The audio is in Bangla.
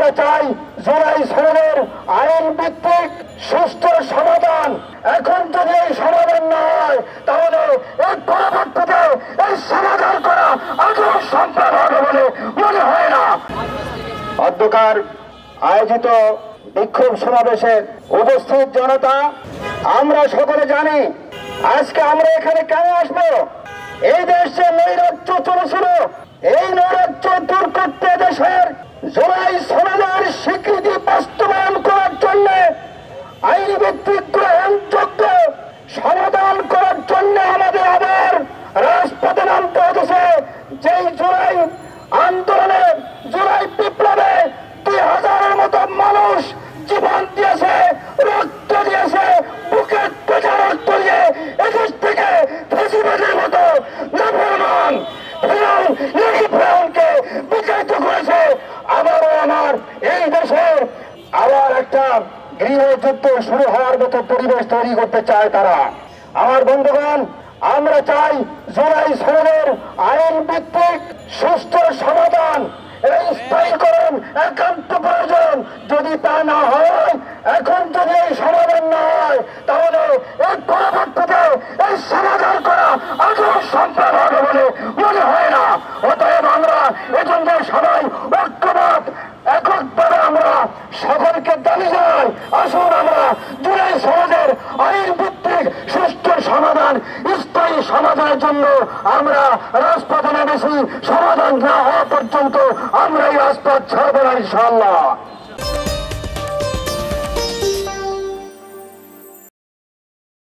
আমরা চাই জুলাই সনদের আইন ভিত্তিক সুষ্ঠু সমাধান। এখন যদি এই সমাধান না হয় তাহলে এর পরবর্তীতে এই সমাধান করা আদৌ সম্ভব হবে বলে মনে হয় না। অধ্যকার আয়োজিত বিক্ষোভ সমাবেশে উপস্থিত জনতা, আমরা সকলে জানি আজকে আমরা এখানে কেন আসবো। এই দেশে নৈরাজ্য চলেছিল, এই নৈরাজ্য দূর করতে দেশের জুলাই সনদের স্বীকৃতি বাস্তবায়ন করার জন্য আইন ভিত্তিক গ্রহণযোগ্য সমাধান করার জন্য আমাদের আবার রাজপথে নামতে হতেছে। যেই জুলাই আন্দোলনে, জুলাই বিপ্লবে ২০০০-এর মতো মানুষ জীবন দিয়েছে, রক্ত দিয়েছে, বুকের পেটে রক্ত দিয়ে এদেশ থেকে ফেসিবাদের মতো নাফরমান ফেরাউনকে বিতাড়িত করেছে। আবারও আমার এই দেশের আবার একটা গৃহযুদ্ধ শুরু হওয়ার মতো পরিবেশ তৈরি করতে চায় তারা। আমার বন্ধুগণ, আমরা চাই জুলাই সনদের আইন ভিত্তিক সুষ্ঠু সমাধান, এই স্থায়ীকরণ একান্ত প্রয়োজন। যদি তা না হয়, এখন যদি এই সমাধান না হয় তাহলে এর পরবর্তীতে এই সমাধান করা আদৌ সম্ভব হবে বলে মনে হয় না। অতএব আমরা এজন্য সবাই ঐক্যবদ্ধ এককভাবে আমরা সকলকে দাবি জানাই, আসুন আমরা জুলাই সনদের আইন ভিত্তিক সুষ্ঠু সমাধান, স্থায়ী সমাধানের জন্য আমরা রাজপথে নেমেছি। সমাধান না হওয়া পর্যন্ত আমরা এই রাজপথ ছাড়ব না ইনশাআল্লাহ।